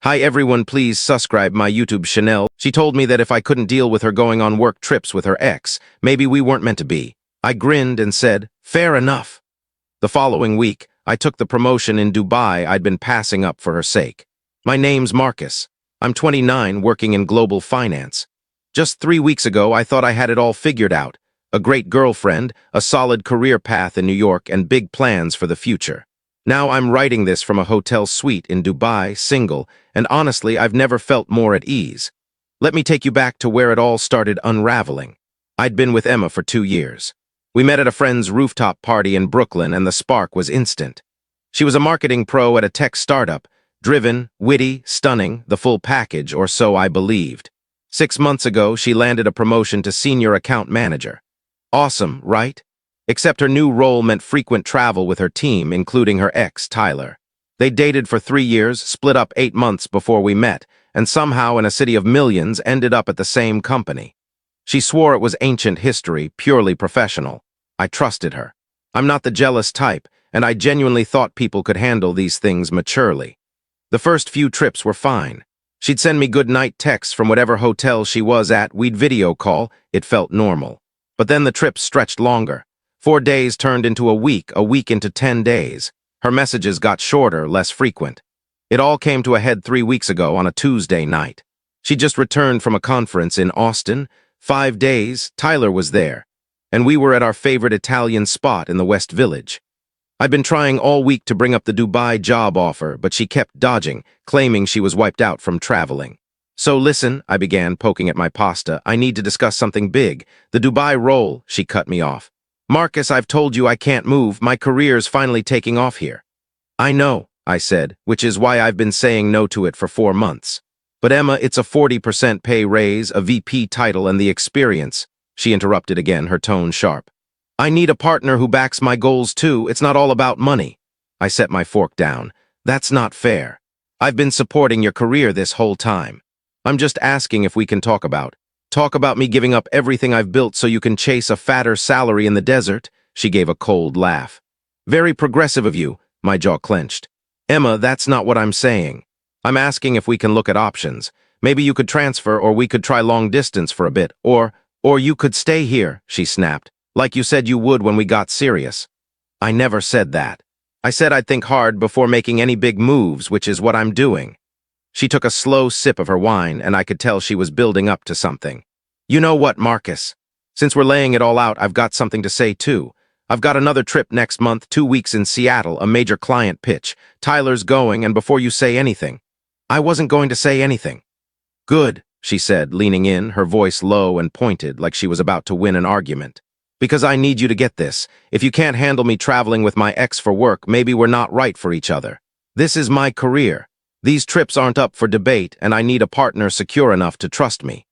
Hi everyone, please subscribe my YouTube channel. She told me that if I couldn't deal with her going on work trips with her ex, maybe we weren't meant to be. I grinned and said, fair enough. The following week, I took the promotion in Dubai I'd been passing up for her sake. My name's Marcus. I'm 29, working in global finance. Just 3 weeks ago, I thought I had it all figured out. A great girlfriend, a solid career path in New York, and big plans for the future. Now I'm writing this from a hotel suite in Dubai, single, and honestly, I've never felt more at ease. Let me take you back to where it all started unraveling. I'd been with Emma for 2 years. We met at a friend's rooftop party in Brooklyn, and the spark was instant. She was a marketing pro at a tech startup, driven, witty, stunning, the full package, or so I believed. 6 months ago, she landed a promotion to senior account manager. Awesome, right? Except her new role meant frequent travel with her team, including her ex, Tyler. They dated for 3 years, split up 8 months before we met, and somehow in a city of millions ended up at the same company. She swore it was ancient history, purely professional. I trusted her. I'm not the jealous type, and I genuinely thought people could handle these things maturely. The first few trips were fine. She'd send me good night texts from whatever hotel she was at, we'd video call, it felt normal. But then the trips stretched longer. 4 days turned into a week into 10 days. Her messages got shorter, less frequent. It all came to a head 3 weeks ago on a Tuesday night. She just returned from a conference in Austin. 5 days, Tyler was there, and we were at our favorite Italian spot in the West Village. I'd been trying all week to bring up the Dubai job offer, but she kept dodging, claiming she was wiped out from traveling. So listen, I began, poking at my pasta. I need to discuss something big. The Dubai role, she cut me off. Marcus, I've told you I can't move. My career's finally taking off here. I know, I said, which is why I've been saying no to it for 4 months. But Emma, it's a 40% pay raise, a VP title, and the experience. She interrupted again, her tone sharp. I need a partner who backs my goals too. It's not all about money. I set my fork down. That's not fair. I've been supporting your career this whole time. I'm just asking if we can talk about me giving up everything I've built so you can chase a fatter salary in the desert. She gave a cold laugh. Very progressive of you, my jaw clenched. Emma, that's not what I'm saying. I'm asking if we can look at options. Maybe you could transfer, or we could try long distance for a bit, or you could stay here, she snapped, like you said you would when we got serious. I never said that. I said I'd think hard before making any big moves, which is what I'm doing. She took a slow sip of her wine, and I could tell she was building up to something. You know what, Marcus? Since we're laying it all out, I've got something to say too. I've got another trip next month, 2 weeks in Seattle, a major client pitch. Tyler's going, and before you say anything. I wasn't going to say anything. Good, she said, leaning in, her voice low and pointed, like she was about to win an argument. Because I need you to get this. If you can't handle me traveling with my ex for work, maybe we're not right for each other. This is my career. These trips aren't up for debate, and I need a partner secure enough to trust me.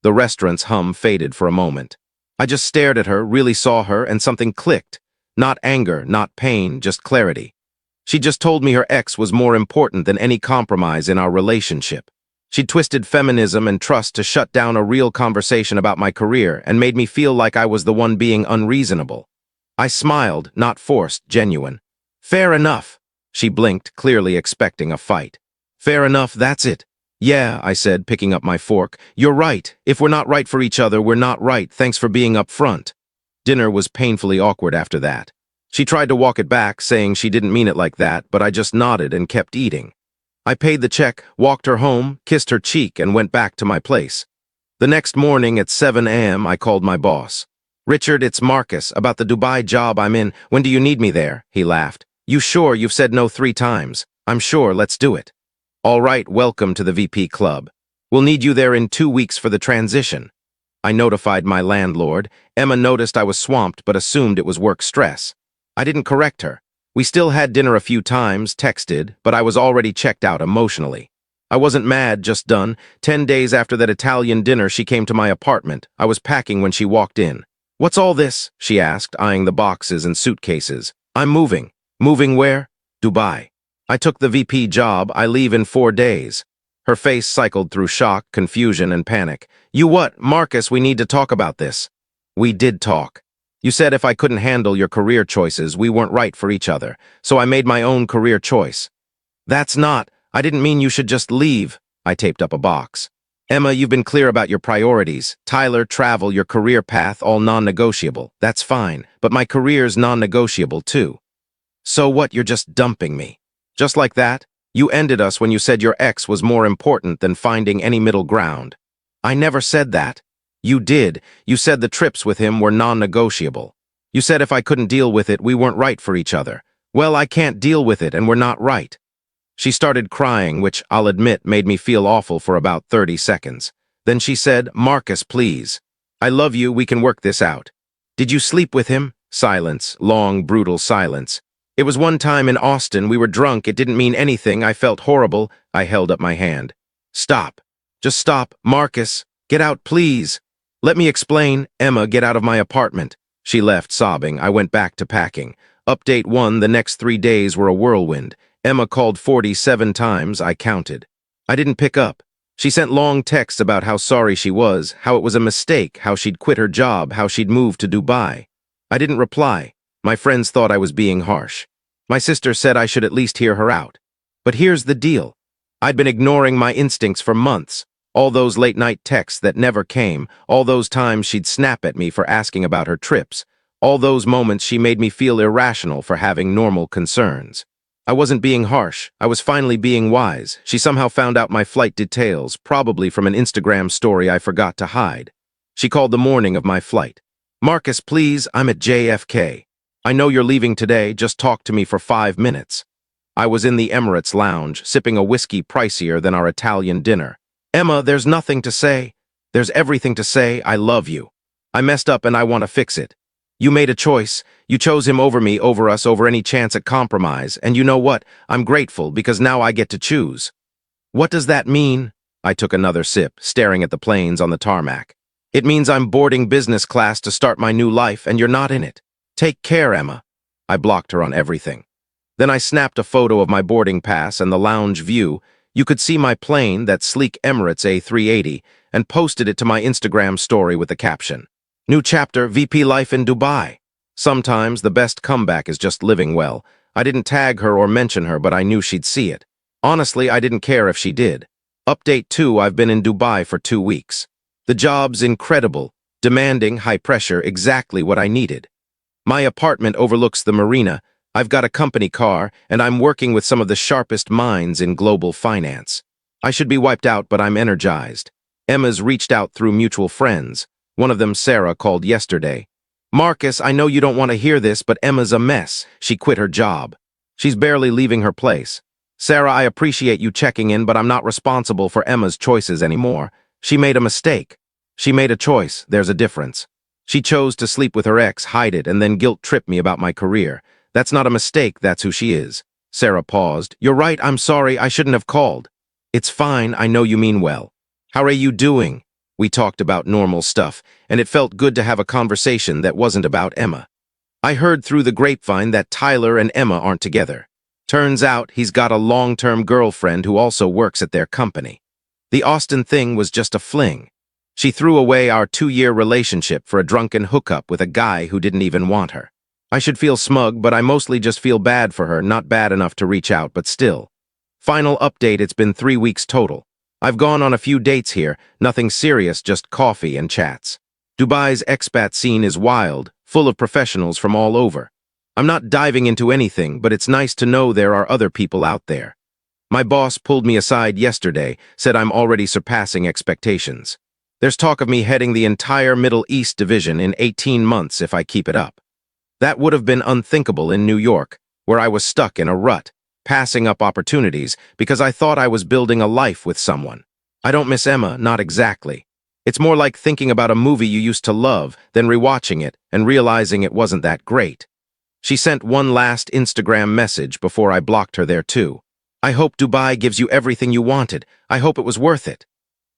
The restaurant's hum faded for a moment. I just stared at her, really saw her, and something clicked. Not anger, not pain, just clarity. She just told me her ex was more important than any compromise in our relationship. She twisted feminism and trust to shut down a real conversation about my career and made me feel like I was the one being unreasonable. I smiled, not forced, genuine. Fair enough. She blinked, clearly expecting a fight. Fair enough, that's it. Yeah, I said, picking up my fork. You're right. If we're not right for each other, we're not right. Thanks for being upfront. Dinner was painfully awkward after that. She tried to walk it back, saying she didn't mean it like that, but I just nodded and kept eating. I paid the check, walked her home, kissed her cheek, and went back to my place. The next morning at 7 a.m., I called my boss. Richard, it's Marcus, about the Dubai job I'm in. When do you need me there? He laughed. You sure? You've said no 3 times. I'm sure, let's do it. All right, welcome to the VP Club. We'll need you there in 2 weeks for the transition. I notified my landlord. Emma noticed I was swamped but assumed it was work stress. I didn't correct her. We still had dinner a few times, texted, but I was already checked out emotionally. I wasn't mad, just done. 10 days after that Italian dinner, she came to my apartment. I was packing when she walked in. What's all this? She asked, eyeing the boxes and suitcases. I'm moving. Moving where? Dubai. I took the VP job. I leave in 4 days. Her face cycled through shock, confusion, and panic. You what? Marcus, we need to talk about this. We did talk. You said if I couldn't handle your career choices, we weren't right for each other, so I made my own career choice. That's not, I didn't mean you should just leave. I taped up a box. Emma, you've been clear about your priorities. Tyler, travel, your career path, all non-negotiable. That's fine, but my career's non-negotiable too. So what, you're just dumping me? Just like that? You ended us when you said your ex was more important than finding any middle ground. I never said that. You did. You said the trips with him were non-negotiable. You said if I couldn't deal with it, we weren't right for each other. Well, I can't deal with it, and we're not right. She started crying, which, I'll admit, made me feel awful for about 30 seconds. Then she said, Marcus, please. I love you, we can work this out. Did you sleep with him? Silence, long, brutal silence. It was one time in Austin, we were drunk, it didn't mean anything, I felt horrible. I held up my hand. Stop. Just stop, Marcus. Get out, please. Let me explain. Emma, get out of my apartment. She left, sobbing. I went back to packing. Update 1, the next 3 days were a whirlwind. Emma called 47 times, I counted. I didn't pick up. She sent long texts about how sorry she was, how it was a mistake, how she'd quit her job, how she'd moved to Dubai. I didn't reply. My friends thought I was being harsh. My sister said I should at least hear her out. But here's the deal. I'd been ignoring my instincts for months. All those late-night texts that never came, all those times she'd snap at me for asking about her trips, all those moments she made me feel irrational for having normal concerns. I wasn't being harsh. I was finally being wise. She somehow found out my flight details, probably from an Instagram story I forgot to hide. She called the morning of my flight. Marcus, please, I'm at JFK. I know you're leaving today, just talk to me for 5 minutes. I was in the Emirates lounge, sipping a whiskey pricier than our Italian dinner. Emma, there's nothing to say. There's everything to say. I love you. I messed up and I want to fix it. You made a choice. You chose him over me, over us, over any chance at compromise. And you know what? I'm grateful because now I get to choose. What does that mean? I took another sip, staring at the planes on the tarmac. It means I'm boarding business class to start my new life and you're not in it. Take care, Emma. I blocked her on everything. Then I snapped a photo of my boarding pass and the lounge view. You could see my plane, that sleek Emirates A380, and posted it to my Instagram story with the caption, New chapter, VP life in Dubai. Sometimes the best comeback is just living well. I didn't tag her or mention her, but I knew she'd see it. Honestly, I didn't care if she did. Update 2, I've been in Dubai for 2 weeks. The job's incredible, demanding, high pressure, exactly what I needed. My apartment overlooks the marina. I've got a company car, and I'm working with some of the sharpest minds in global finance. I should be wiped out, but I'm energized. Emma's reached out through mutual friends. One of them, Sarah, called yesterday. Marcus, I know you don't want to hear this, but Emma's a mess. She quit her job. She's barely leaving her place. Sarah, I appreciate you checking in, but I'm not responsible for Emma's choices anymore. She made a mistake. She made a choice. There's a difference. She chose to sleep with her ex, hide it, and then guilt-trip me about my career. That's not a mistake, that's who she is. Sarah paused. You're right, I'm sorry, I shouldn't have called. It's fine, I know you mean well. How are you doing? We talked about normal stuff, and it felt good to have a conversation that wasn't about Emma. I heard through the grapevine that Tyler and Emma aren't together. Turns out he's got a long-term girlfriend who also works at their company. The Austin thing was just a fling. She threw away our 2-year relationship for a drunken hookup with a guy who didn't even want her. I should feel smug, but I mostly just feel bad for her, not bad enough to reach out, but still. Final update, it's been 3 weeks total. I've gone on a few dates here, nothing serious, just coffee and chats. Dubai's expat scene is wild, full of professionals from all over. I'm not diving into anything, but it's nice to know there are other people out there. My boss pulled me aside yesterday, said I'm already surpassing expectations. There's talk of me heading the entire Middle East division in 18 months if I keep it up. That would have been unthinkable in New York, where I was stuck in a rut, passing up opportunities because I thought I was building a life with someone. I don't miss Emma, not exactly. It's more like thinking about a movie you used to love, then rewatching it and realizing it wasn't that great. She sent one last Instagram message before I blocked her there too. I hope Dubai gives you everything you wanted. I hope it was worth it.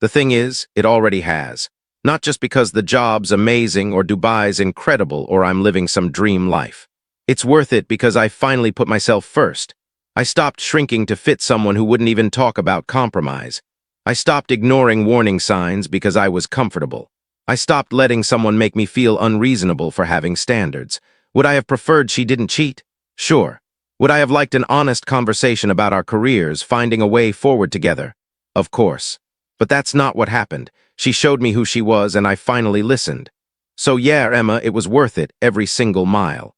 The thing is, it already has. Not just because the job's amazing or Dubai's incredible or I'm living some dream life. It's worth it because I finally put myself first. I stopped shrinking to fit someone who wouldn't even talk about compromise. I stopped ignoring warning signs because I was comfortable. I stopped letting someone make me feel unreasonable for having standards. Would I have preferred she didn't cheat? Sure. Would I have liked an honest conversation about our careers, finding a way forward together? Of course. But that's not what happened. She showed me who she was, and I finally listened. So yeah, Emma, it was worth it, every single mile.